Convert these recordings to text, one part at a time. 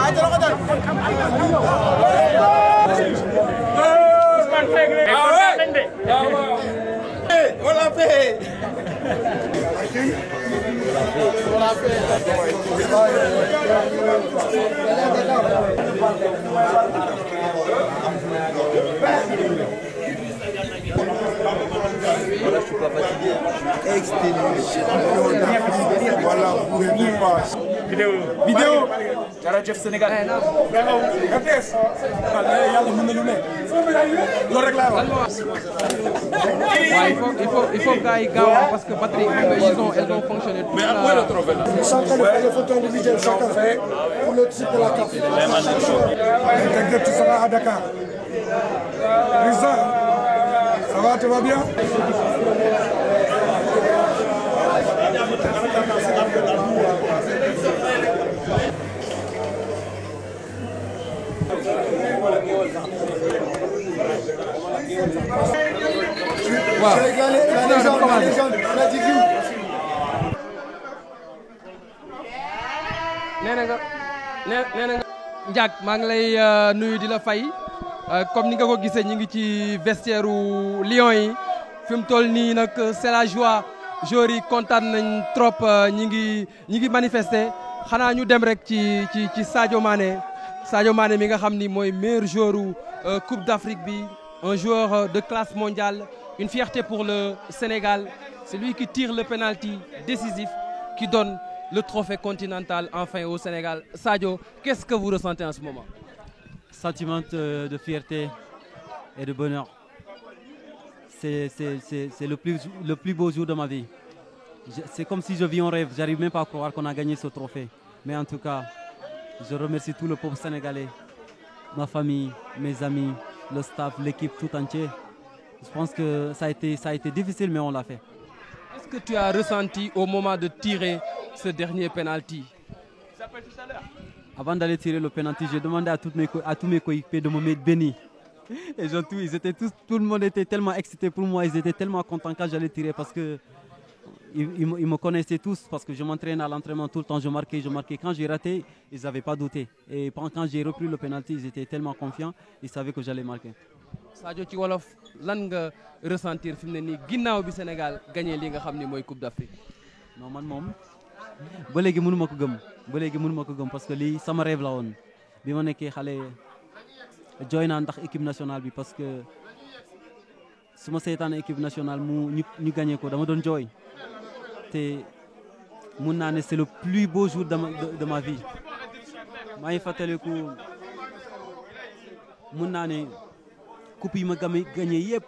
On l'a fait. Voilà, je suis pas fatigué. Exténué. Voilà, vous ne pas. Vidéo. Jërëjëf Sénégal. RTS. Yàlla mën na lu ne. Loolu rek laa wax. Il faut gars yi gaaw parce que batterie elles ont fonctionné. Mais où est le trophée là? Ils sont en train de faire les photos individuelles chacun pour le titre de la CAF. T'inquiète, tu seras à Dakar. Risa, ça va, tu vas bien? Waaw. nee na nga Ndiak maa ngi lay nuyu di la fay comme ni nga ko gisee ñi ngi ci vestiaire u Lions yi fi mu toll nii nag c'est la joie joueurs yi kontaan nañ trop ñi ngi manifester xanaa ñu dem rek ci Sadio Mané mi nga xam ni mooy meilleur joueur u Coupe d'Afrique bi un joueur de classe mondiale une fierté pour le Sénégal c'est lui qui tire le penalty décisif qui donne le trophée continental enfin au Sénégal. Sadio, qu'est-ce que vous ressentez en ce moment? Sentiment de fierté et de bonheur. C'est le plus beau jour de ma vie. C'est comme si je vis un rêve. J'arrive même pas à croire qu'on a gagné ce trophée. Mais en tout cas, je remercie tout le peuple sénégalais, ma famille, mes amis, le staff, l'équipe tout entier. Je pense que ça a été difficile, mais on l'a fait. Qu'est-ce que tu as ressenti au moment de tirer ce dernier penalty? Avant d'aller tirer le penalty, j'ai demandé à tous mes coéquipiers de me mettre béni. Et tout le monde était tellement excité pour moi, ils étaient tellement contents quand j'allais tirer parce que ils me connaissaient tous parce que je m'entraîne à l'entraînement tout le temps, je marquais. Quand j'ai raté, ils n'avaient pas douté. Et quand j'ai repris le penalty, ils étaient tellement confiants, ils savaient que j'allais marquer. Sadio ci wolof lan nga ressentir fi mu ne nii ginnaaw bi Sénégal gagné li nga xam ni mooy Coupe d'Afrique. Non man moom ba léegi mënu ma ko gëm parce que lii sama rêve la woon bi ma nekkee xale jooy naa ndax équipe nationale bi parce que su ma seetaan équipe nationale ñu gagné ko dama doon jooy te mun naa ne c'est le plus beau jour de ma vie maa ngi fàttaliku mun naa ne coupe yi ma gagné yëpp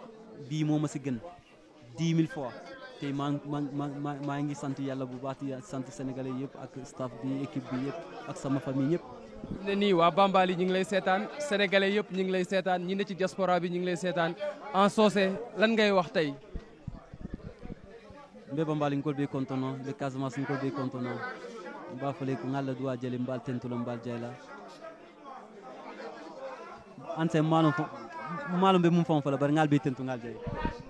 bii moo ma si gën 10 000 fois te maa ngi sant yàlla bu baax di sant sénégalais yëpp ak staff bi équipe bi yëpp ak sama famille ñëpp. ne nii waa Bambali ñu ngi lay seetaan sénégalais yëpp ñu ngi lay seetaan ñi ne ci diaspora bi ñu ngi lay seetaan en soose lan ngay wax tey. mbe Bambali ngol be kontono mbe Casamance ngol be kontono mba fale ko ngalla duwa jele mbal tentulo mbal jayla anse malo be mum fon fala bar ngal be tentu ngal jay.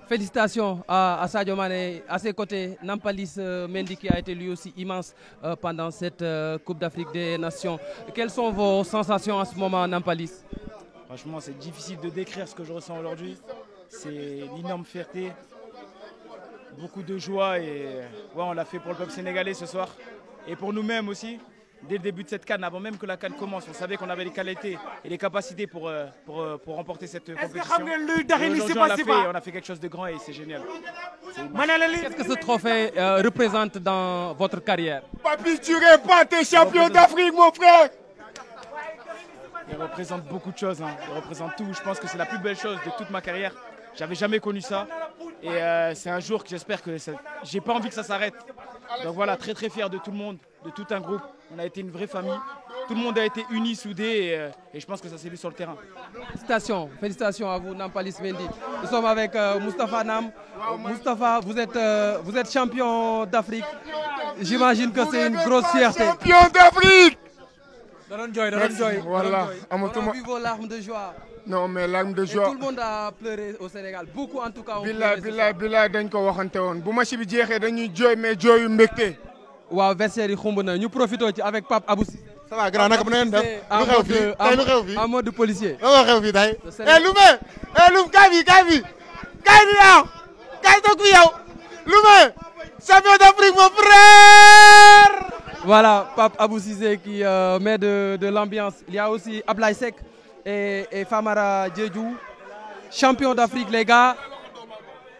Félicitations à Sadio Mané. À ses côtés, Nampalys Mendy qui a été lui aussi immense pendant cette Coupe d'Afrique des Nations. Quelles sont vos sensations en ce moment, Nampalys? Franchement, c'est difficile de décrire ce que je ressens aujourd'hui. C'est une énorme fierté, beaucoup de joie et ouais, on l'a fait pour le peuple sénégalais ce soir et pour nous-mêmes aussi. Dès le début de cette CAN, avant même que la CAN commence, on savait qu'on avait les qualités et les capacités pour remporter cette compétition. On a fait quelque chose de grand et c'est génial. Qu'est-ce que ce trophée représente dans votre carrière? Papi, tu répands, t'es champion d'Afrique, mon frère. Il représente beaucoup de choses, hein. Il représente tout. Je pense que c'est la plus belle chose de toute ma carrière. J'avais jamais connu ça et c'est un jour que j'espère que j'ai pas envie que ça s'arrête. Donc voilà, très très fier de tout le monde, de tout un groupe. On a été une vraie famille. Tout le monde a été uni, soudé et je pense que ça s'est vu sur le terrain. Félicitations à vous, Nampalys Mendy. Nous sommes avec Moustapha Nam. Moustapha, vous êtes champion d'Afrique. J'imagine que c'est une grosse fierté. Champion d'Afrique. Voilà. On a vu vos larmes de joie. Non, mais larmes de joie. Et tout le monde a pleuré au Sénégal. Beaucoup en tout cas ont pleuré. Bilay dañ ko waxante woon. Bu match bi jeexee dañuy jooy mais jooyu mbégte. Waaw vestiaire yi xumb na ñu profité ci avec Pape Abou Cissé. ça va grand naka bu ngeen def lu xew fii tey lu xew fii en mode policier. lu xew fii tey. Loumé Loum kaay bi yow kaay toog fi yow Loumé champion d'Afrique mon frère. Voilà, Pape Abou Cissé qui met de l'ambiance. Il y a aussi Ablaye Seck et Famara Diédhiou, champion d'Afrique les gars.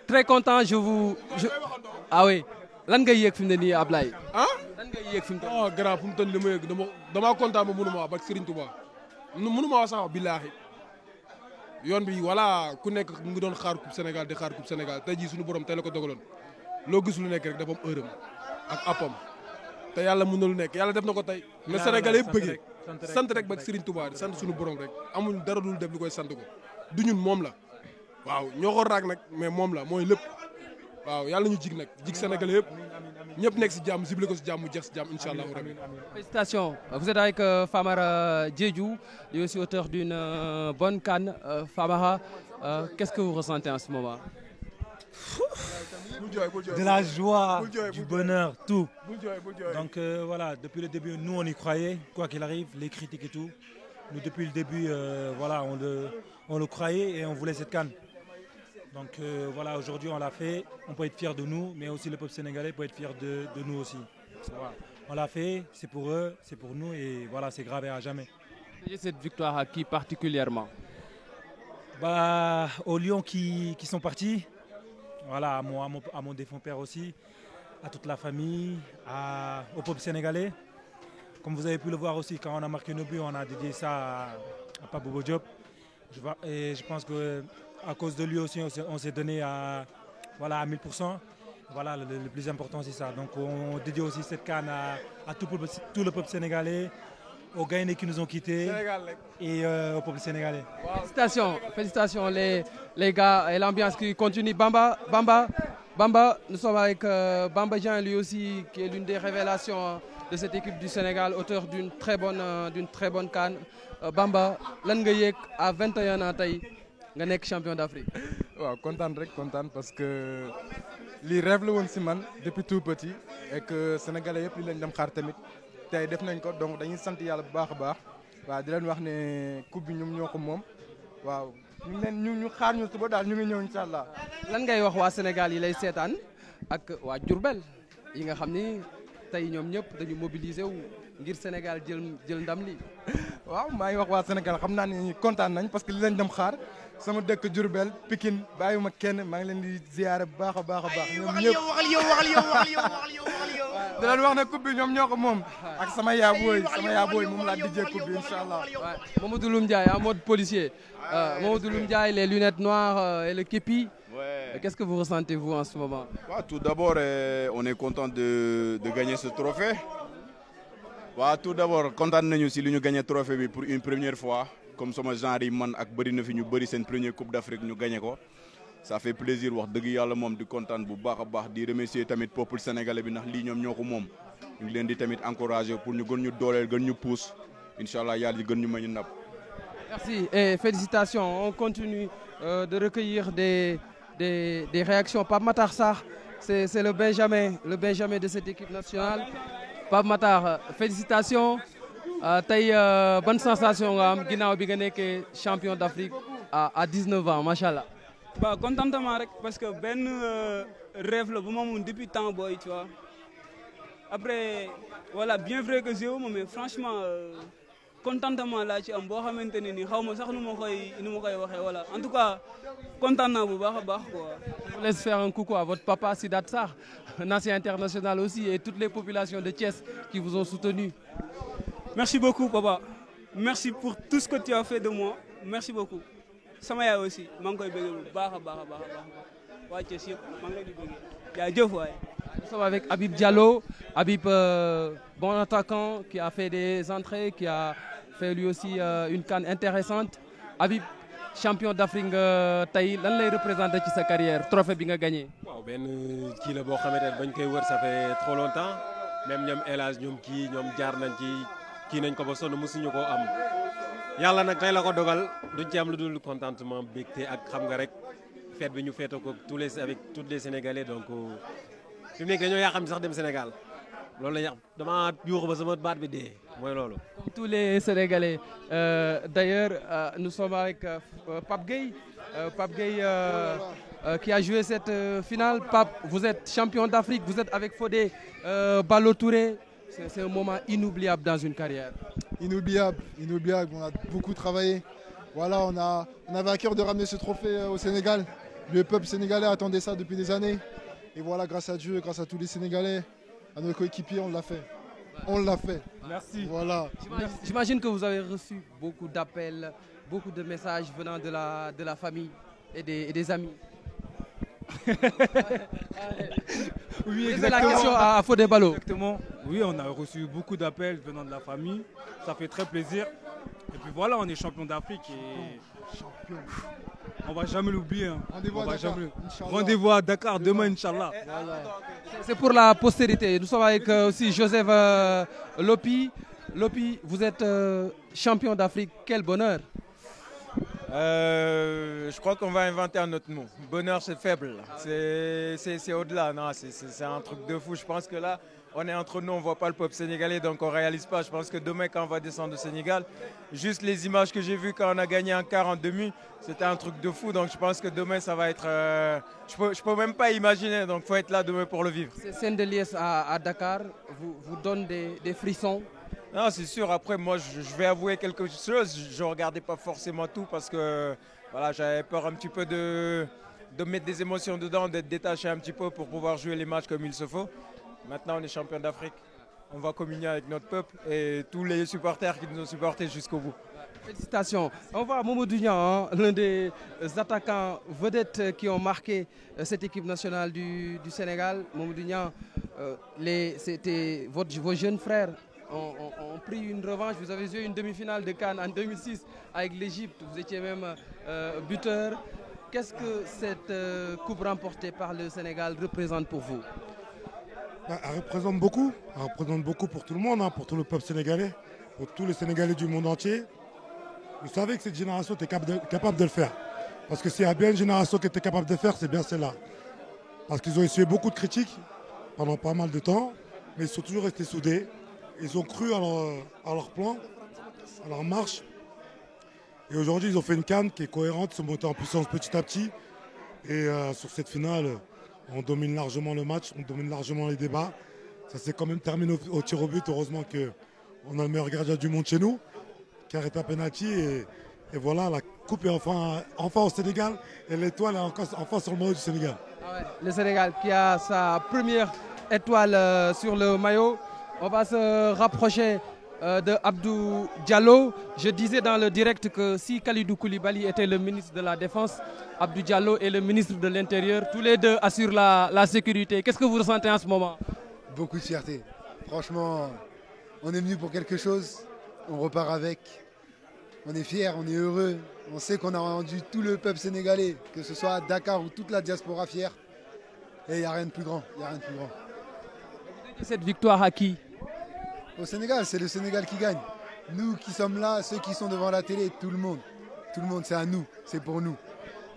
Très content, ah oui. Lan ngay yéeg fi mu ne nii Ablaye. ah lan ngay yéeg fi mu toll. oh grand fu mu toll li ma yéeg damaa kontaan ba mënuma wax ba Serigne Touba mënuma wax sax billaahi yoon bi voilà ku nekk mu ngi doon xaar coupe Sénégal di xaar coupe Sénégal tey jii suñu borom tey la ko dogaloon loo gis lu nekk rek dafa am heure am ak appam te yàlla mën na lu nekk yàlla def na ko tey. na Sénégal yëpp bëggee sant rek ba Serigne Touba sant suñu borom rek amuñ dara dul def li koy sant ko du ñun moom la waaw ñoo ko raag nag mais moom la mooy lépp. waaw yàlla ñu jig nag jig Sénégalais yëpp ñëpp nekk si jàmm zible ko si jàmm mu jeex si jàmm incha allah rabi. Félicitations, vous êtes avec Famara Diédhiou, lui aussi auteur d'une bonne CAN. Famara, qu'est-ce que vous ressentez en ce moment? De la joie, du bonheur, tout. Donc voilà, depuis le début, nous on y croyait, quoi qu'il arrive, les critiques et tout. Nous depuis le début, voilà, on le croyait et on voulait cette CAN. Donc voilà, aujourd'hui on l'a fait, on peut être fier de nous, mais aussi le peuple sénégalais peut être fier de nous aussi. Voilà. On l'a fait, c'est pour eux, c'est pour nous et voilà, c'est gravé à jamais. Et cette victoire à qui particulièrement? Bah, aux Lions qui sont partis, voilà, à mon défunt père aussi, à toute la famille, au peuple sénégalais. Comme vous avez pu le voir aussi, quand on a marqué nos buts, on a dédié ça à Pape Bobo Diop. Et je pense que à cause de lui aussi, on s'est donné à 1000%. Voilà, le plus important, c'est ça. Donc, on dédie aussi cette CAN à tout le peuple sénégalais, aux Gaïnés qui nous ont quittés et au peuple sénégalais. Félicitations les gars et l'ambiance qui continue. Bamba, nous sommes avec Bamba Dieng, lui aussi, qui est l'une des révélations de cette équipe du Sénégal, auteur d'une très bonne CAN. Bamba, lan nga yéeg à 21 ans tey nga nekk champion d'Afrique. waaw kontaan parce que lii rêve la woon si man depuis tout petit et que sénégalais yëpp li lañ dem xaar tamit tey def nañ ko donc dañuy sant yàlla bu baax a baax waaw di leen wax ne coupe bi ñoom ñoo ko moom waaw ñu xaar ñu suba daal ñu ngi ñëw incha allah. lan ngay wax waa Sénégal yi lay seetaan ak waa Diourbel yi nga xam ni tey ñoom ñëpp dañu mobiliser wu ngir Sénégal jël ndam li. waaw maa ngi wax waa Sénégal xam naa ne kontaan nañ parce que li lañ dem xaar sama dëkk Diourbel Pikine bàyyiwuma kenn maa ngi leen di ziyaare bu baax a baax. ñoom ñëpp waxal yow. di leen wax ne coupe bi ñoom ñoo ko moom. ak sama yaa booy moom laa dijjee coupe bi incha allah. Mamadou Loum Ndiaye en mode policier. Mamadou Loum Ndiaye, les lunettes noires et le képi. Ouais. Qu'est-ce que vous ressentez vous en ce moment? Tout d'abord, on est content de gagner ce trophée. Tout d'abord, content nañu si lu ñu gagné trophée bi pour une première fois comme sama genre yi man ak bëri na fi ñu bëri seen première coupe d'Afrique ñu gagné ko ça fait plaisir wax dëgg yàlla moom di kontaan bu baax a baax di remercier tamit peuple sénégalais bi ndax lii ñoom ñoo ko moom ñu ngi leen di tamit encourager pour ñu gën ñu dooleel gën ñu pousse incha allah yàlla gën ñu may ñu napp. Merci et félicitations. On continue de recueillir des réactions. Pape Matar Sarr, c'est le Benjamin de cette équipe nationale. Pape Matar, félicitations. Tey bonne sensation nga am ginnaaw bi nga nekkee champion d'Afrique à 19 ans machallah. Bah contentement rek parce que benn rêve la bu ma mun depuis temps booy tu vois. Après voilà bien vrai que j'ai mais franchement contentement laa ci am boo xamante ne ni xaw ma sax nu ma koy waxee voilà en tout cas kontaan naa bu baax a baax quoi. Je vous laisse faire un coucou à votre papa Sidat Sarr, un ancien international aussi et toutes les populations de Thiès qui vous ont soutenu. Merci beaucoup papa, merci pour tout ce que tu as fait de moi, merci beaucoup. Sama yaay aussi maa ngi koy bëgg bu baax a baax waa Thiès yëpp maa ngi leen di bëgg jaajëf waay. Nous sommes avec Habib Diallo, Habib bon attaquant qui a fait des entrées, qui a fait lui aussi une CAN intéressante. Habib champion d'Afrique tey lan lay représenter ci sa carrière trophée bi nga gagné. waaw benn kii la boo xamante ne bañ koy wër ça fait trop longtemps même ñoom El Hadj ñoom jaar nañ ci kii nañ ko ba sonn mosuñu koo am yàlla nag tey la ko dogal duñ ci am lu dul contentement bégte ak xam nga rek fête bi ñu feetoo ko avec tous les Sénégalais donc fi mu nekk dañoo yaa xam sax dem Sénégal loolu la dama yuuxu ba sama baat bi dee. Comme tous les Sénégalais. D'ailleurs, nous sommes avec Pape Gueye. Pape Gueye qui a joué cette finale. Pape, vous êtes champion d'Afrique, vous êtes avec Fodé Ballo-Touré. C'est un moment inoubliable dans une carrière. Inoubliable, inoubliable. On a beaucoup travaillé. Voilà, on avait à cœur de ramener ce trophée au Sénégal. Le peuple sénégalais attendait ça depuis des années. Et voilà, grâce à Dieu, grâce à tous les Sénégalais, à nos coéquipiers, on l'a fait. On l'a fait. Merci. Voilà. J'imagine que vous avez reçu beaucoup d'appels, beaucoup de messages venant de la famille et des amis. Oui, c'est la question à Fodé Ballo. Exactement. Oui, on a reçu beaucoup d'appels venant de la famille. Ça fait très plaisir. Et puis voilà, on est champion d'Afrique et on va jamais l'oublier. Hein. Rendez-vous à Dakar demain, Inch'Allah. C'est pour la postérité. Nous sommes avec aussi Joseph Lopi. Lopi, vous êtes champion d'Afrique. Quel bonheur! Je crois qu'on va inventer un autre mot. Bonheur, c'est faible. C'est au-delà. Non, c'est un truc de fou. Je pense que là, on est entre nous, on ne voit pas le peuple sénégalais, donc on ne réalise pas. Je pense que demain, quand on va descendre au Sénégal, juste les images que j'ai vues quand on a gagné un quart en demi, c'était un truc de fou. Donc je pense que demain, ça va être... je peux même pas imaginer, donc il faut être là demain pour le vivre. Ces scènes de liesse à Dakar vous donnent des frissons? Non, c'est sûr. Après, moi, je vais avouer quelque chose. Je ne regardais pas forcément tout parce que voilà, j'avais peur un petit peu de mettre des émotions dedans, d'être détaché un petit peu pour pouvoir jouer les matchs comme il se faut. Maintenant, on est champion d'Afrique. On va communier avec notre peuple et tous les supporters qui nous ont supportés jusqu'au bout. Félicitations. On voit Mamadou Niang, l'un des attaquants vedettes qui ont marqué cette équipe nationale du Sénégal. Mamadou Niang, vos jeunes frères ont pris une revanche. Vous avez joué une demi-finale de Cannes en 2006 avec l'Égypte. Vous étiez même buteur. Qu'est-ce que cette coupe remportée par le Sénégal représente pour vous? Elle représente beaucoup. Elle représente beaucoup pour tout le monde, hein, pour tout le peuple sénégalais, pour tous les Sénégalais du monde entier. Vous savez que cette génération était capable de le faire. Parce que s'il y a bien une génération qui était capable de le faire, c'est bien celle-là. Parce qu'ils ont essuyé beaucoup de critiques pendant pas mal de temps, mais ils sont toujours restés soudés. Ils ont cru à leur plan, à leur marche. Et aujourd'hui, ils ont fait une CAN qui est cohérente, ils sont montés en puissance petit à petit. Et sur cette finale, on domine largement le match, on domine largement les débats. Ça s'est quand même terminé au tir au but. Heureusement qu'on a le meilleur gardien du monde chez nous, qui arrête un penalty. Et voilà, la coupe est enfin au Sénégal. Et l'étoile est enfin sur le maillot du Sénégal. Ah ouais, le Sénégal qui a sa première étoile sur le maillot. On va se rapprocher de Abdou Diallo. Je disais dans le direct que si Kalidou Koulibaly était le ministre de la Défense, Abdou Diallo est le ministre de l'Intérieur. Tous les deux assurent la sécurité. Qu'est-ce que vous ressentez en ce moment? Beaucoup de fierté. Franchement, on est venu pour quelque chose. On repart avec. On est fiers, on est heureux. On sait qu'on a rendu tout le peuple sénégalais, que ce soit à Dakar ou toute la diaspora fière. Et il n'y a rien de plus grand. Il n'y a rien de plus grand. Cette victoire à qui? Au Sénégal, c'est le Sénégal qui gagne. Nous qui sommes là, ceux qui sont devant la télé, tout le monde. Tout le monde, c'est à nous, c'est pour nous.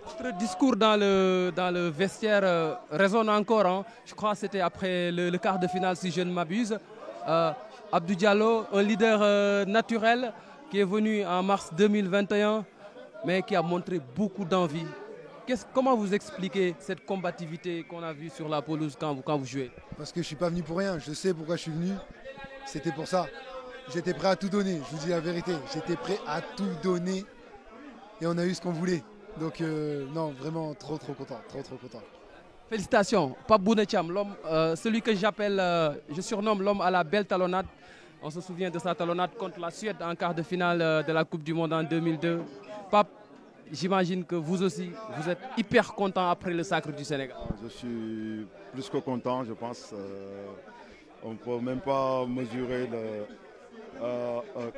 Votre discours dans le vestiaire résonne encore. Hein. Je crois que c'était après le quart de finale, si je ne m'abuse. Abdou Diallo, un leader naturel qui est venu en mars 2021, mais qui a montré beaucoup d'envie. Comment vous expliquez cette combativité qu'on a vue sur la pelouse quand vous jouez? Parce que je ne suis pas venu pour rien. Je sais pourquoi je suis venu. C'était pour ça. J'étais prêt à tout donner. Je vous dis la vérité. J'étais prêt à tout donner. Et on a eu ce qu'on voulait. Donc non, vraiment trop content. Trop content. Félicitations. Pape Bouna Thiam, celui que je surnomme l'homme à la belle talonnade. On se souvient de sa talonnade contre la Suède en quart de finale de la Coupe du Monde en 2002. Pape, j'imagine que vous aussi, vous êtes hyper content après le sacre du Sénégal. Je suis plus que content, je pense. On ne peut même pas mesurer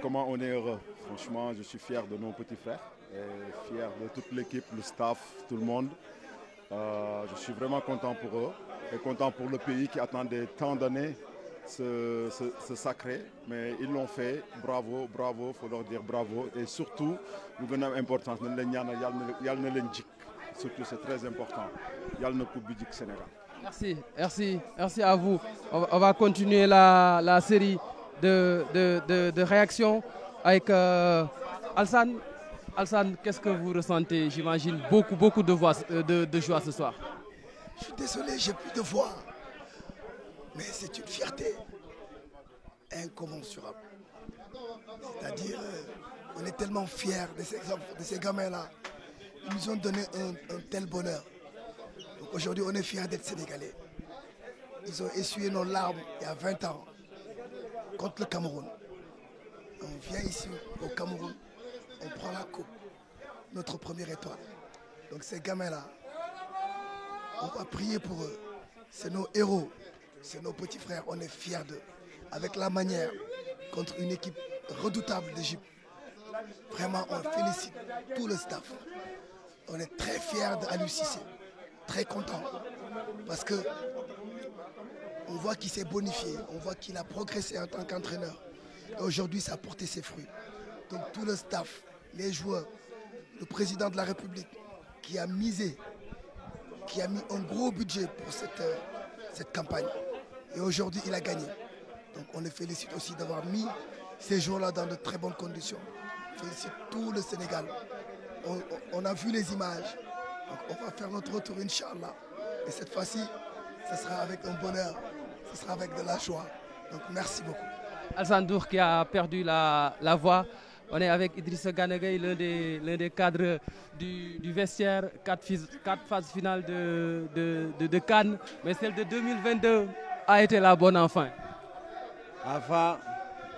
comment on est heureux. Franchement, je suis fier de nos petits frères, et fier de toute l'équipe, le staff, tout le monde. Je suis vraiment content pour eux et content pour le pays qui attendait tant d'années ce sacré. Mais ils l'ont fait. Bravo, bravo, il faut leur dire bravo. Et surtout, nous avons importance. Surtout, c'est très important. Il y a le Coupe du Sénégal. Merci à vous. On va continuer la série de réaction avec Alsane. Alsane, qu'est-ce que vous ressentez? J'imagine beaucoup de joie ce soir. Je suis désolé, j'ai plus de voix. Mais c'est une fierté incommensurable. C'est-à-dire, on est tellement fiers de ces gamins-là. Ils nous ont donné un tel bonheur. Donc aujourd'hui, on est fiers d'être Sénégalais. Ils ont essuyé nos larmes il y a 20 ans contre le Cameroun. On vient ici au Cameroun, on prend la coupe, notre première étoile. Donc ces gamins-là, on va prier pour eux. C'est nos héros, c'est nos petits frères, on est fiers d'eux. Avec la manière, contre une équipe redoutable d'Égypte. Vraiment, on félicite tout le staff. On est très fiers d'Aliou Cissé, très content. Parce que on voit qu'il s'est bonifié, on voit qu'il a progressé en tant qu'entraîneur. Et aujourd'hui, ça a porté ses fruits. Donc tout le staff, les joueurs, le président de la République, qui a misé, qui a mis un gros budget pour cette campagne. Et aujourd'hui, il a gagné. Donc on les félicite aussi d'avoir mis ces joueurs-là dans de très bonnes conditions. On félicite tout le Sénégal. On a vu les images. Donc on va faire notre retour, Inch'Allah. Et cette fois-ci, ce sera avec un bonheur, ce sera avec de la joie. Donc merci beaucoup. Alsane Ndour qui a perdu la voix. On est avec Idrissa Gana Gueye, l'un des cadres du vestiaire, 4 phases finales de CAN. Mais celle de 2022 a été la bonne enfin. Enfin,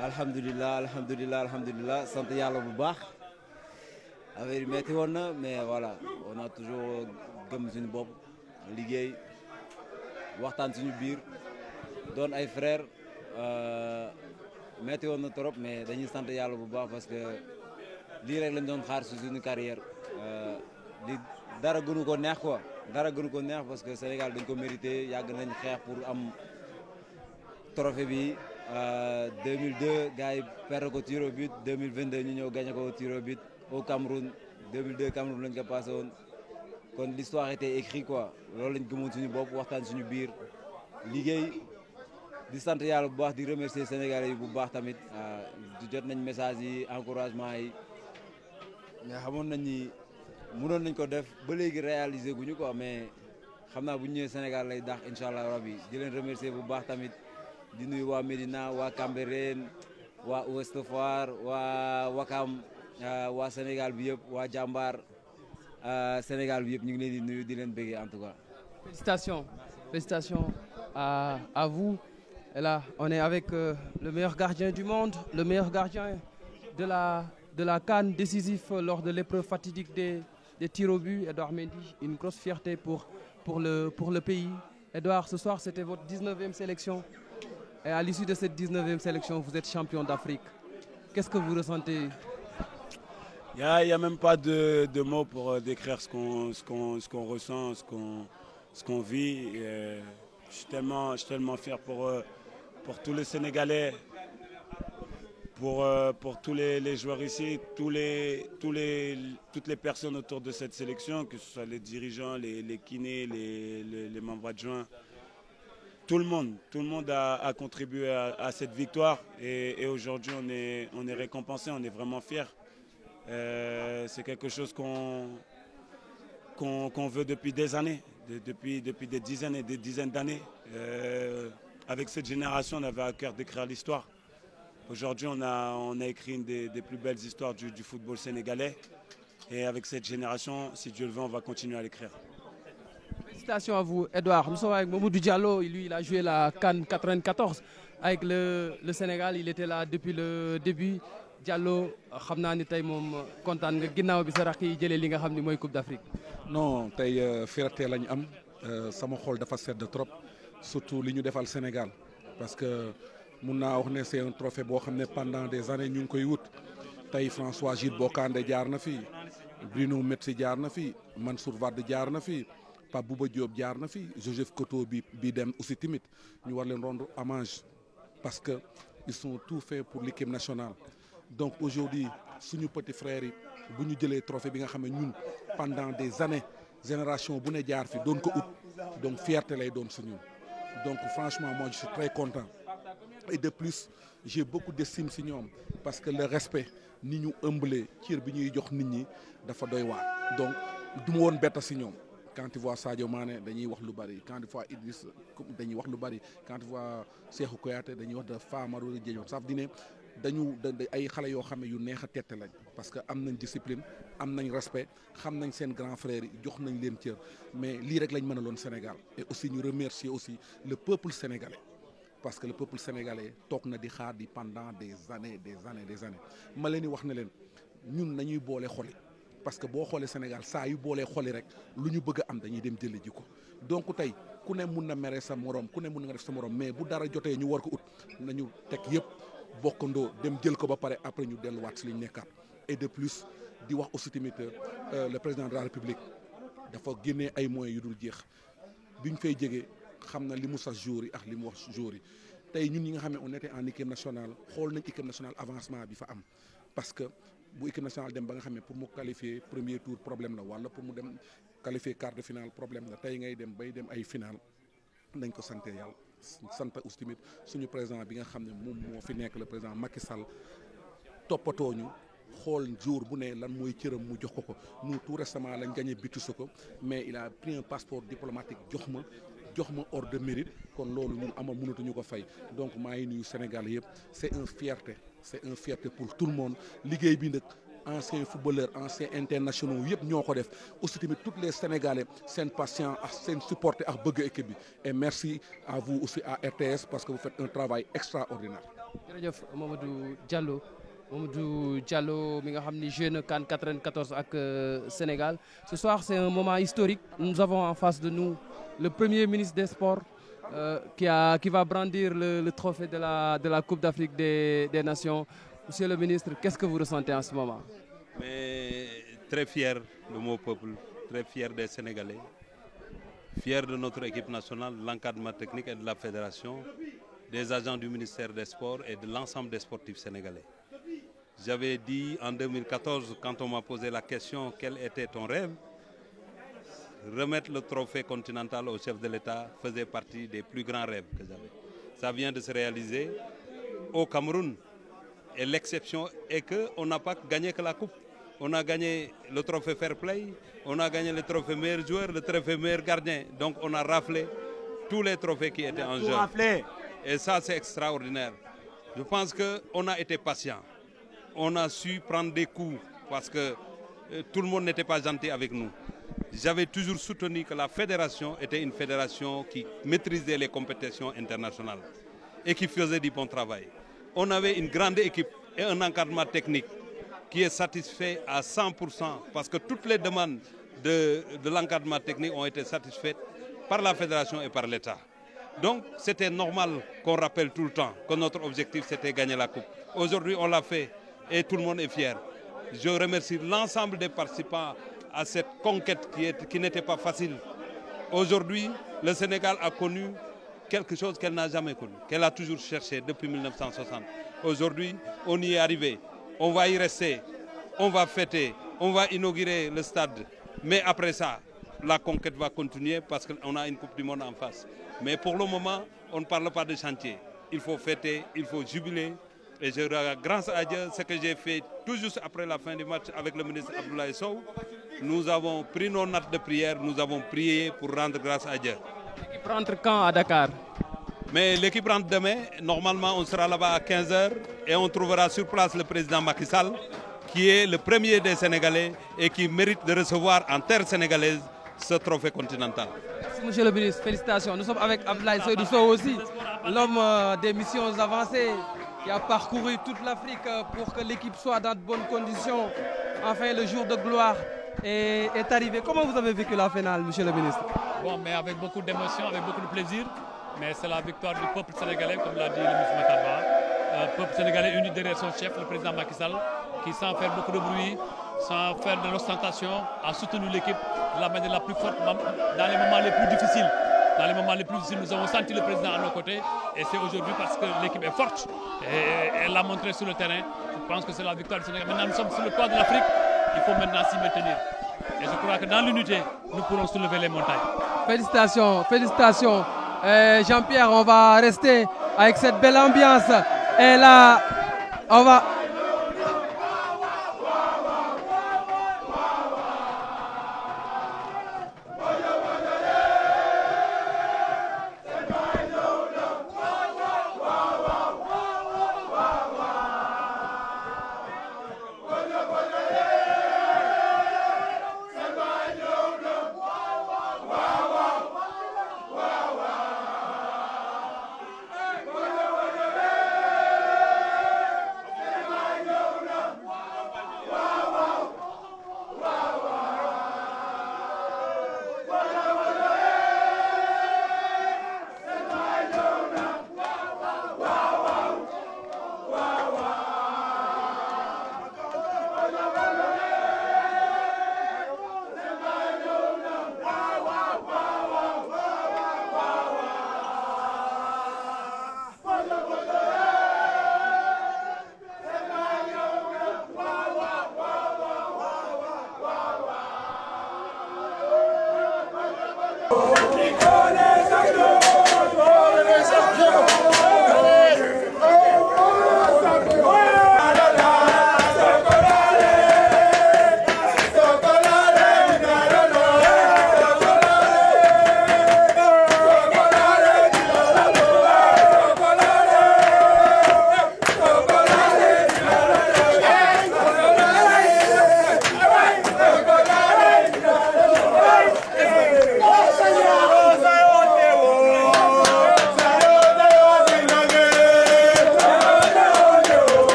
alhamdulillah, sant yàlla bu baax. Affaire yi metti woon na, mais voilà, on a toujours gëm suñu bopp, liggéey, waxtaan suñu biir, doon ay frères. Metti woon na trop, mais dañuy sant yàlla bu baax parce que lii rek lañ doon xaar si suñu carrière. Di dara gënu ko neex quoi, dara gënu ko neex parce que Sénégal dañ ko mérité, yàgg nañ xeex pour am trophée bi. 2002 gars yi perdre ko tir au but, 2022 ñu ñëw gagné ko tir au but au Cameroun. 2002 Cameroun lañ ko passé woon. Kon l'histoire était écrite quoi. Loolu lañ gëmoon suñu bopp, waxtaan suñu biir, liggéey. Di sant yàlla bu baax di remercier Sénégalais yi bu baax tamit di jot nañ message yi encouragement yi mais xamoon nañ ni mënoon nañ ko def ba léegi réaliser guñu quoi mais xam naa bu ñu ñëwee Sénégal lay dax incha allah rabbi di leen remercier bu baax tamit di nuyu waa Médina waa Cambérène waa Ouest Foire waa Wakam waa Sénégal bi yëpp waa Jàmbaar Sénégal bi yëpp ñu ngi leen di nuyu di leen bëggee en tout cas. Félicitations à vous. Et là, on est avec le meilleur gardien du monde, le meilleur gardien de la CAN décisif lors de l'épreuve fatidique des tirs au but, Edouard Mendy. Une grosse fierté pour le pays. Edouard, ce soir, c'était votre 19e sélection. Et à l'issue de cette 19e sélection, vous êtes champion d'Afrique. Qu'est-ce que vous ressentez? Il n'y a même pas de mots pour décrire ce qu'on ressent, ce qu'on vit. Je suis tellement fier pour tous les Sénégalais, pour tous les joueurs ici, toutes les personnes autour de cette sélection, que ce soit les dirigeants, les kinés, les membres adjoints. Tout le monde a contribué à cette victoire et aujourd'hui on est récompensé, on est vraiment fiers. C'est quelque chose qu'on veut depuis des années, depuis des dizaines et des dizaines d'années. Avec cette génération, on avait à cœur d'écrire l'histoire. Aujourd'hui, on a écrit une des plus belles histoires du football sénégalais. Et avec cette génération, si Dieu le veut, on va continuer à l'écrire. Félicitations à vous, Edouard. Nous sommes avec Mamadou Diallo. Lui, il a joué la CAN 94 avec le Sénégal. Il était là depuis le début. Diallo, xam naa ni tey moom kontaan nga ginnaaw bi sa rakk yi jëlee li nga xam ni mooy Coupe d'Afrique. Non, tey fierté lañ am sama xol dafa sedd trop surtout li ñu defal Sénégal parce que mun naa wax ne c'est un trophée boo xam ne pendant des années ñu ngi koy wut tey François Jules Bocandé jaar na fi Bruno Metsu jaar na fi Mansour Wade jaar na fi Pape Bouba Diop jaar na fi Joseph Koto bi dem aussi timit ñu war leen rendre hommage parce que ils sont tout faits pour l'équipe nationale. Donc aujourd'hui suñu petit frère yi bu ñu jëlee trophée bi nga xam ne ñun pendant des années génération bu ne jaar fi doon ko ut donc fierté lay doon si ñun donc franchement moi je suis très content et de plus j'ai beaucoup d'estime si ñoom parce que le respect ni ñu ëmbalee cër bi ñuy jox nit ñi dafa doy waar donc du ma woon betta si ñoom quand tu vois Sadio Mané dañuy wax lu bari quand tu vois Idriss dañuy wax lu bari quand tu vois Cheikhou Kouyaté dañuy wax de Famara Diédhiou ça veut dire dañu ay xale yoo xam ne yu neex a tette lañ parce que am nañ discipline am nañ respect xam nañ seen grand frère yi jox nañ leen cër mais lii rek lañ mën a loon Sénégal et aussi ñu remercier aussi le peuple sénégalais parce que le peuple sénégalais toog na di xaar di pendant des années ma leen di wax ne leen ñun nañuy boole xoli parce que boo xoolee Sénégal saa yu boolee xoli rek lu ñu bëgg a am dañuy dem jële ji ko donc tey ku ne mun na mere sa morom ku ne mun nga def sa morom mais bu dara jotee ñu war ko ut nañu teg yëpp bokkandoo dem jël ko ba pare après ñu delluwaat si li ñu nekkaat et de plus di wax aussi tamit le président de la République dafa génnee ay moyens yu dul jeex bi ñu fay jege xam na li mu sas jour yi ak li mu wax jour yi tey ñun ñi nga xam ne on était en équipe nationale xool nañ équipe nationale avancement bi fa am parce que bu équipe nationale dem ba nga xam ne pour mu qualifier premier tour problème la wala pour mu dem qualifier quart de finale problème la tey ngay dem bay dem ay finale nañ ko sante yàlla sant aussi tamit suñu président bi nga xam ne moom moo fi nekk le président Macky Sall toppatoo ñu xool jour bu ne lan mooy cëram mu jox ko nous tout récemment lañ gagné Bitu ko mais il a pris un passeport diplomatique jox ma ordre de mérite kon loolu ñun amal mënatuñu ko fay donc maa ngi nuyu Sénégal yëpp c'est une fierté pour tout le monde liggéey bi nag anciens footballeurs anciens internationaux yëpp ñoo ko def aussi tamit tous les Sénégalais seen patient ak seen supporter ak bëgg équipe bi et merci à vous aussi à RTS parce que vous faites un travail extraordinaire. jërëjëf Mamadou Diallo mi nga xam ni joué na CAN 94 ak Sénégal ce soir c'est un moment historique nous avons en face de nous le premier ministre des Sports qui va brandir le trophée de la Coupe d'Afrique des Nations. Monsieur le ministre, qu'est-ce que vous ressentez en ce moment? Mais très fier de mon peuple, très fier des Sénégalais, fier de notre équipe nationale, de l'encadrement technique et de la fédération, des agents du ministère des Sports et de l'ensemble des sportifs sénégalais. J'avais dit en 2014, quand on m'a posé la question, quel était ton rêve? Remettre le trophée continental au chef de l'État faisait partie des plus grands rêves que j'avais. Ça vient de se réaliser au Cameroun. Et l'exception est qu'on n'a pas gagné que la coupe. On a gagné le trophée Fair Play, on a gagné le trophée meilleur joueur, le trophée meilleur gardien. Donc on a raflé tous les trophées qui étaient en jeu. Et ça, c'est extraordinaire. Je pense qu'on a été patient. On a su prendre des coups parce que tout le monde n'était pas gentil avec nous. J'avais toujours soutenu que la fédération était une fédération qui maîtrisait les compétitions internationales et qui faisait du bon travail. On avait une grande équipe et un encadrement technique qui est satisfait à 100% parce que toutes les demandes de l'encadrement technique ont été satisfaites par la fédération et par l'État. Donc c'était normal qu'on rappelle tout le temps que notre objectif c'était gagner la coupe. Aujourd'hui on l'a fait et tout le monde est fier. Je remercie l'ensemble des participants à cette conquête qui n'était pas facile. Aujourd'hui, le Sénégal a connu quelque chose qu'elle n'a jamais connu, qu'elle a toujours cherché depuis 1960. Aujourd'hui, on y est arrivé. On va y rester, on va fêter, on va inaugurer le stade. Mais après ça, la conquête va continuer parce qu'on a une Coupe du Monde en face. Mais pour le moment, on ne parle pas de chantier. Il faut fêter, il faut jubiler. Et je regarde, grâce à Dieu, ce que j'ai fait tout juste après la fin du match avec le ministre Abdoulaye Sow, nous avons pris nos notes de prière, nous avons prié pour rendre grâce à Dieu. L'équipe rentre quand à Dakar? Mais l'équipe rentre demain. Normalement, on sera là-bas à 15h et on trouvera sur place le président Macky Sall, qui est le premier des Sénégalais et qui mérite de recevoir en terre sénégalaise ce trophée continental. Merci, monsieur le ministre. Félicitations. Nous sommes avec Abdoulaye Seydou Sow aussi, l'homme des missions avancées, qui a parcouru toute l'Afrique pour que l'équipe soit dans de bonnes conditions. Enfin, le jour de gloire est arrivé. Comment vous avez vécu la finale, monsieur le ministre? Bon, mais avec beaucoup d'émotion, avec beaucoup de plaisir. Mais c'est la victoire du peuple sénégalais, comme l'a dit le ministre Matarba. Le peuple sénégalais uni derrière son chef, le président Macky Sall, qui sans faire beaucoup de bruit, sans faire de l'ostentation, a soutenu l'équipe de la manière la plus forte dans les moments les plus difficiles. Dans les moments les plus difficiles, nous avons senti le président à nos côtés. Et c'est aujourd'hui parce que l'équipe est forte. Et elle l'a montré sur le terrain. Je pense que c'est la victoire du Sénégal. Maintenant, nous sommes sur le toit de l'Afrique. Il faut maintenant s'y maintenir. Et je crois que dans l'unité, nous pourrons soulever les montagnes. Félicitations, félicitations. Jean-Pierre, on va rester avec cette belle ambiance Et là, on va...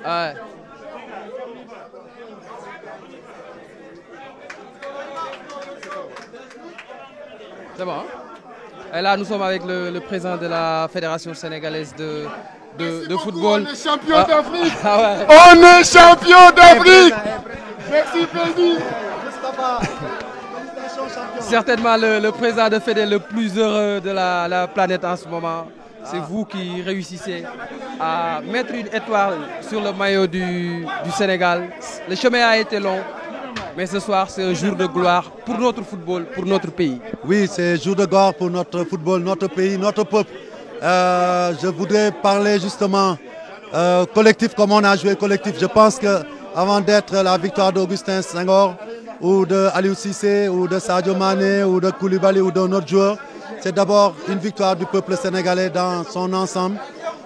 Ouais. C'est bon. Hein? Et là, nous sommes avec le président de la Fédération sénégalaise de football. On est champion d'Afrique. Ah ouais. On est champion d'Afrique. Merci, Peldi. Certainement le président de Fédé le plus heureux de la planète en ce moment. C'est vous qui réussissez à mettre une étoile sur le maillot du Sénégal. Le chemin a été long, mais ce soir c'est un jour de gloire pour notre football, pour notre pays. Oui, c'est un jour de gloire pour notre football, notre pays, notre peuple. Je voudrais parler justement collectif, comme on a joué collectif. Je pense qu'avant d'être la victoire d'Augustin Senghor, ou de Aliou Cissé, ou de Sadio Mané, ou de Koulibaly, ou d'un autre joueur, c'est d'abord une victoire du peuple sénégalais dans son ensemble.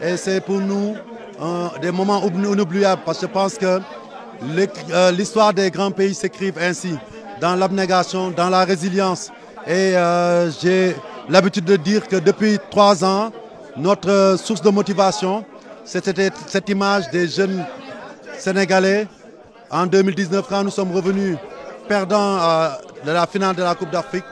Et c'est pour nous des moments inoubliables, parce que je pense que l'histoire des grands pays s'écrivent ainsi, dans l'abnégation, dans la résilience. Et j'ai l'habitude de dire que depuis 3 ans, notre source de motivation, c'était cette image des jeunes Sénégalais en 2019, quand nous sommes revenus perdants de la finale de la Coupe d'Afrique,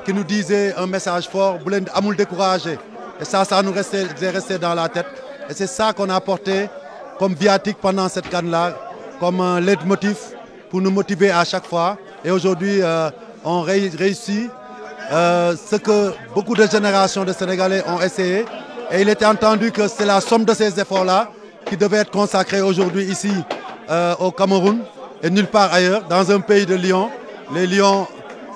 qui nous disait un message fort, vous voulez nous décourager. Et ça nous est resté dans la tête. Et c'est ça qu'on a apporté comme viatique pendant cette canne-là, comme un leitmotiv pour nous motiver à chaque fois. Et aujourd'hui, on réussit ce que beaucoup de générations de Sénégalais ont essayé. Et il était entendu que c'est la somme de ces efforts-là qui devait être consacrée aujourd'hui ici au Cameroun et nulle part ailleurs, dans un pays de lions. Les lions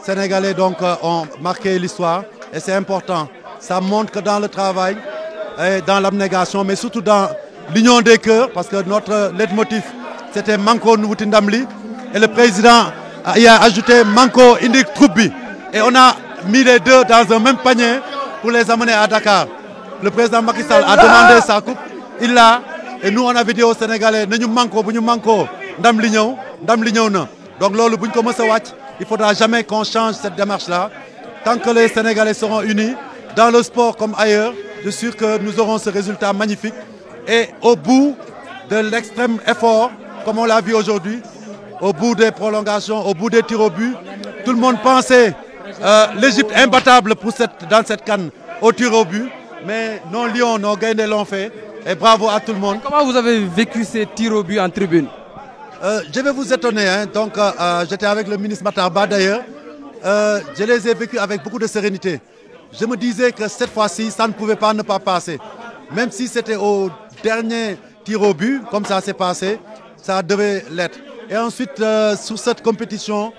sénégalais donc ont marqué l'histoire et c'est important. Ça montre que dans le travail, et dans l'abnégation, mais surtout dans l'union des cœurs, parce que notre leitmotiv c'était Manko Nuwuti Ndamli et le président y a ajouté Manko Indik Troubi. Et on a mis les deux dans un même panier pour les amener à Dakar. Le président Macky Sall a demandé sa coupe, il l'a, et nous on avait dit aux Sénégalais, nous manquons, Ndamli ñëw na. Donc lolu buñ ko mësa wacc, il faudra jamais qu'on change cette démarche-là. Tant que les Sénégalais seront unis, dans le sport comme ailleurs, je suis sûr que nous aurons ce résultat magnifique. Et au bout de l'extrême effort, comme on l'a vu aujourd'hui, au bout des prolongations, au bout des tirs au but, tout le monde pensait L'Égypte imbattable dans cette CAN au tir au but. Mais nos Lions, nos Gaïndés l'ont fait. Et bravo à tout le monde. Comment vous avez vécu ces tirs au but en tribune? Je vais vous étonner. Hein. Donc, j'étais avec le ministre Matarba d'ailleurs. Je les ai vécus avec beaucoup de sérénité. Je me disais que cette fois-ci, ça ne pouvait pas ne pas passer. Même si c'était au dernier tir au but, comme ça s'est passé, ça devait l'être. Et ensuite, sur cette compétition,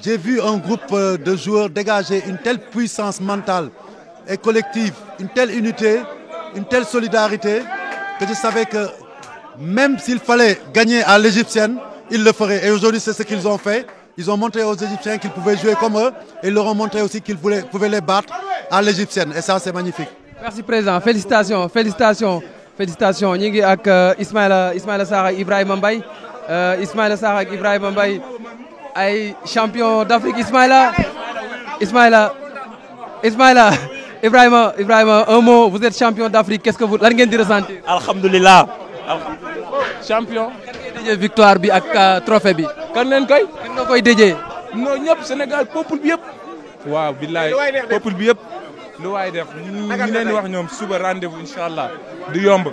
j'ai vu un groupe de joueurs dégager une telle puissance mentale et collective, une telle unité, une telle solidarité, que je savais que même s'il fallait gagner à l'égyptienne, ils le feraient. Et aujourd'hui, c'est ce qu'ils ont fait. Ils ont montré aux Égyptiens qu'ils pouvaient jouer comme eux et ils leur ont montré aussi qu'ils pouvaient les battre à l'égyptienne. Et ça, c'est magnifique. Merci, Président. Félicitations, félicitations, félicitations. Nous sommes avec Ismaïla Sarr et Ibrahima Mbaye. Ismaïla Sarr et Ibrahima Mbaye, champion d'Afrique. Ismaïla, Ibrahima, un mot, vous êtes champion d'Afrique. Qu'est-ce que vous avez ressenti? Alhamdulillah. Champion. Quelle victoire bi ak trophée bi? Kan len koy? Kan nga koy déjé? Non ñep Sénégal peuple bi yépp. Waaw billahi peuple bi yépp. Lu way def ñi leen wax ñom suba rendez-vous inshallah. Du yomb.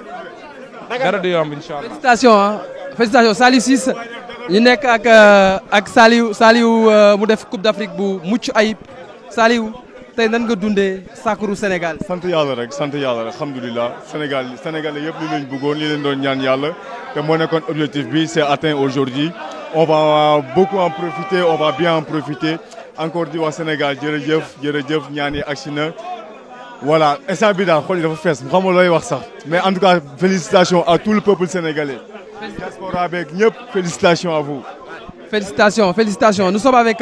Dara du yomb inshallah. Félicitations hein. Félicitations Saliou Ciss. Ñu nek ak Saliou mu def Coupe d'Afrique bu mucc ayib. Saliou tay nan nga dundé Sakuru Sénégal? Sant Yalla rek, alhamdulillah. Sénégalais yépp li lañ bëggoon, li leen doon ñaan Yalla. Que mon objectif c'est atteint aujourd'hui. On va beaucoup en profiter, on va bien en profiter. Encore du Sénégal, jërëjëf ñaani aksina. Voilà, et ça bida xol dafa fess, xam loy wax sax. Mais en tout cas, félicitations à tout le peuple sénégalais. Diaspora avec ñep, félicitations à vous. Félicitations, félicitations. Nous sommes avec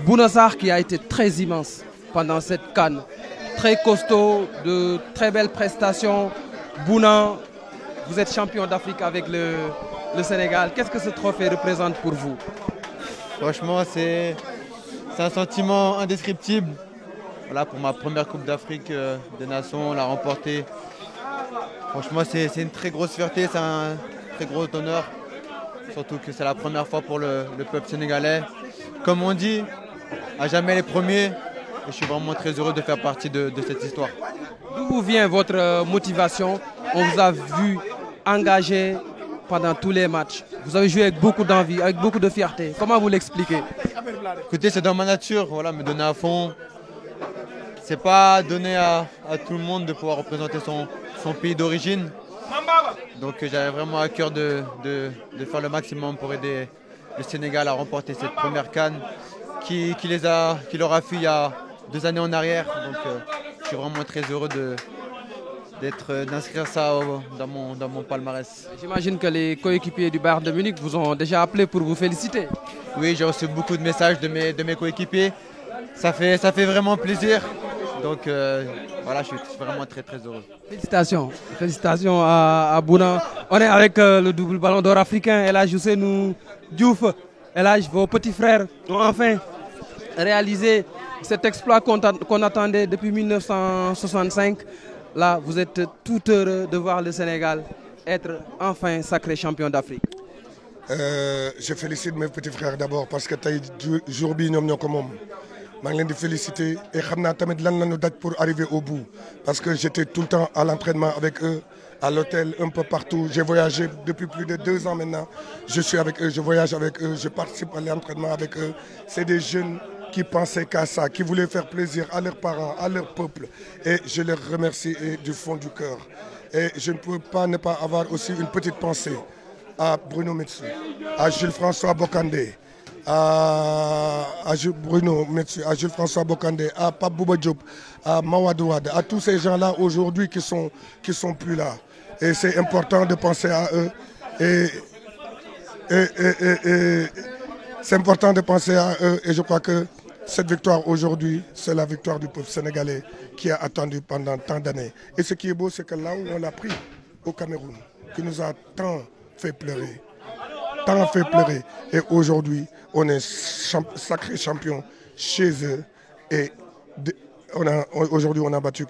Bouna Sarr qui a été très immense pendant cette CAN. Très costaud, de très belles prestations. Bouna, vous êtes champion d'Afrique avec le Sénégal. Qu'est-ce que ce trophée représente pour vous? Franchement, c'est un sentiment indescriptible. Voilà, pour ma première Coupe d'Afrique des Nations, on l'a remportée. Franchement, c'est une très grosse fierté, c'est un très gros honneur. Surtout que c'est la première fois pour le peuple sénégalais. Comme on dit, à jamais les premiers. Et je suis vraiment très heureux de faire partie de cette histoire. D'où vient votre motivation? On vous a vu engagé pendant tous les matchs. Vous avez joué avec beaucoup d'envie, avec beaucoup de fierté. Comment vous l'expliquez? Écoutez, c'est dans ma nature, voilà, me donner à fond. C'est pas donné à tout le monde de pouvoir représenter son pays d'origine. Donc j'avais vraiment à cœur de faire le maximum pour aider le Sénégal à remporter cette première CAN qui leur a fui il y a 2 années en arrière. Donc je suis vraiment très heureux d'inscrire ça dans mon palmarès. J'imagine que les coéquipiers du Bayern de Munich vous ont déjà appelé pour vous féliciter. Oui, j'ai reçu beaucoup de messages de mes coéquipiers. Ça fait vraiment plaisir. Donc voilà, je suis vraiment très heureux. Félicitations, félicitations à Bouna. On est avec le double ballon d'or africain. El Hadj Ousseynou Diouf. El Hadj, vos petits frères ont enfin réalisé cet exploit qu'on attendait depuis 1965. Là, vous êtes tout heureux de voir le Sénégal être enfin sacré champion d'Afrique. Je félicite mes petits frères d'abord parce que tey jour bi ñom ñoko mom. Je les félicite et je sais pour arriver au bout. Parce que j'étais tout le temps à l'entraînement avec eux, à l'hôtel, un peu partout. J'ai voyagé depuis plus de 2 ans maintenant. Je suis avec eux, je voyage avec eux, je participe à l'entraînement avec eux. C'est des jeunes qui pensaient qu'à ça, qui voulaient faire plaisir à leurs parents, à leur peuple. Et je les remercie du fond du cœur. Et je ne peux pas ne pas avoir aussi une petite pensée à Bruno Metsu, à Jules-François Bocandé, à Bruno Metsu, à Jules-François Bocandé, à Pape Bouba Diop, à Mawadou Wade, à tous ces gens-là aujourd'hui qui sont plus là. Et c'est important de penser à eux. Et c'est important de penser à eux. Et je crois que cette victoire aujourd'hui, c'est la victoire du peuple sénégalais qui a attendu pendant tant d'années. Et ce qui est beau, c'est que là où on l'a pris, au Cameroun, qui nous a tant fait pleurer, et aujourd'hui, on est sacré champion chez eux. Et aujourd'hui, on a battu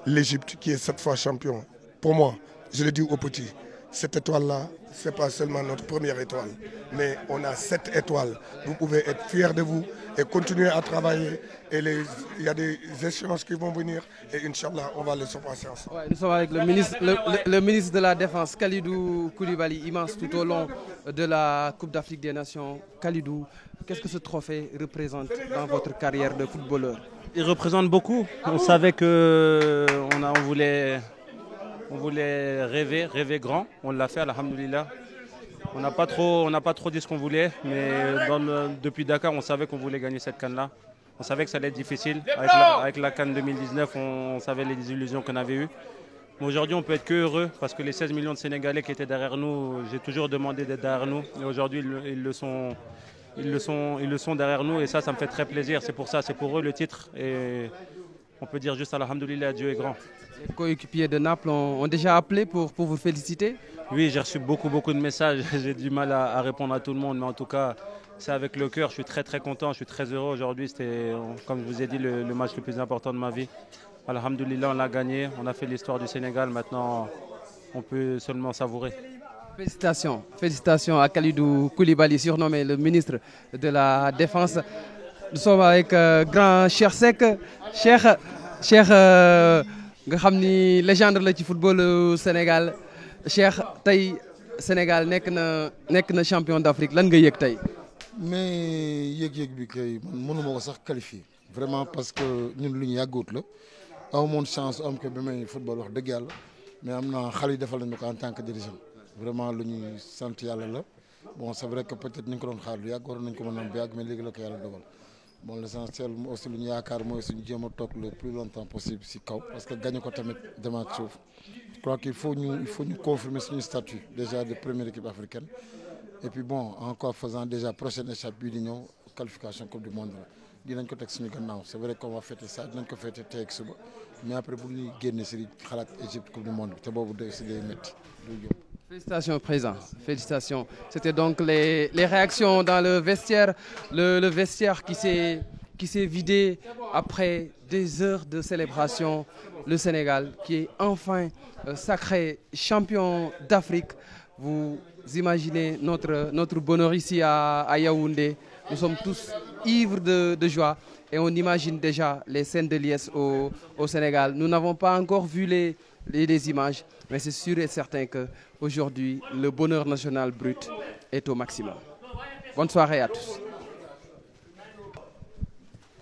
l'Égypte, qui est cette fois champion. Pour moi, je le dis aux petits, cette étoile-là, ce n'est pas seulement notre première étoile, mais on a 7 étoiles. Vous pouvez être fiers de vous et continuer à travailler. Et il y a des échéances qui vont venir et Inch'Allah, on va les surpasser ensemble. Ouais, nous sommes avec le ministre de la Défense, Kalidou Koulibaly, immense tout au long de la Coupe d'Afrique des Nations. Kalidou, qu'est-ce que ce trophée représente dans votre carrière de footballeur? Il représente beaucoup. On savait qu'on voulait rêver grand. On l'a fait, alhamdoulilah. On n'a pas trop dit ce qu'on voulait, mais depuis Dakar, on savait qu'on voulait gagner cette CAN-là. On savait que ça allait être difficile. Avec la CAN 2019, on savait les désillusions qu'on avait eues. Mais aujourd'hui, on peut être que heureux parce que les 16 millions de Sénégalais qui étaient derrière nous, j'ai toujours demandé d'être derrière nous. Et aujourd'hui, ils le sont derrière nous et ça me fait très plaisir. C'est pour ça, c'est pour eux le titre. Et on peut dire juste alhamdoulilah, Dieu est grand. Les coéquipiers de Naples ont déjà appelé pour vous féliciter? Oui, j'ai reçu beaucoup de messages. J'ai du mal à répondre à tout le monde, mais en tout cas, c'est avec le cœur. Je suis très content, je suis très heureux aujourd'hui. C'était, comme je vous ai dit, le match le plus important de ma vie. Alhamdoulilah, on l'a gagné. On a fait l'histoire du Sénégal. Maintenant, on peut seulement savourer. Félicitations à Kalidou Koulibaly, surnommé le ministre de la Défense. Nous sommes avec grand Cheikh Seck. Cheikh, nga xam ni légende la ci football Sénégal. Cheikh, tey Sénégal nekk na champion d'Afrique, lan nga yëg tey? Mais yëg-yëg bi kay man mënuma ko sax qualifier vraiment parce que ñun lu ñu yàggoot la aw moon chance am ko bi may football wax dëgg yàlla mais am na xale yi defal nañu ko en tant que dirigeant vraiment lu ñuy sant yàlla la. Bon, c'est vrai que peut-être ñu ngi ko doon xaar lu yàgg waroon nañ ko mën a am bu yàgg mais léegi la ko yàlla dogal. Bon, l'essentiel aussi lu ñu yaakaar mooy suñu jéem a toog le plus longtemps possible si kaw parce que gagné ko tamit demaat suuf. Je crois qu'il faut ñu confirmer suñu statut déjà de première équipe africaine et puis bon encore faisant déjà prochaine étape bii di ñëw qualification coupe du monde la dinañ ko teg suñu gannaaw. C'est vrai qu'on va fêter ça dinañ ko fêter tey ak suba mais après bu ñuy génne si xalaat Égypte coupe du monde bi te boobu day si day métti du jëm. Félicitations président, félicitations. C'était donc les réactions dans le vestiaire, le vestiaire qui s'est vidé après des heures de célébration. Le Sénégal qui est enfin sacré champion d'Afrique. Vous imaginez notre bonheur ici à Yaoundé. Nous sommes tous ivres de joie et on imagine déjà les scènes de liesse au Sénégal. Nous n'avons pas encore vu les images, mais c'est sûr et certain qu'aujourd'hui, le bonheur national brut est au maximum. Bonne soirée à tous.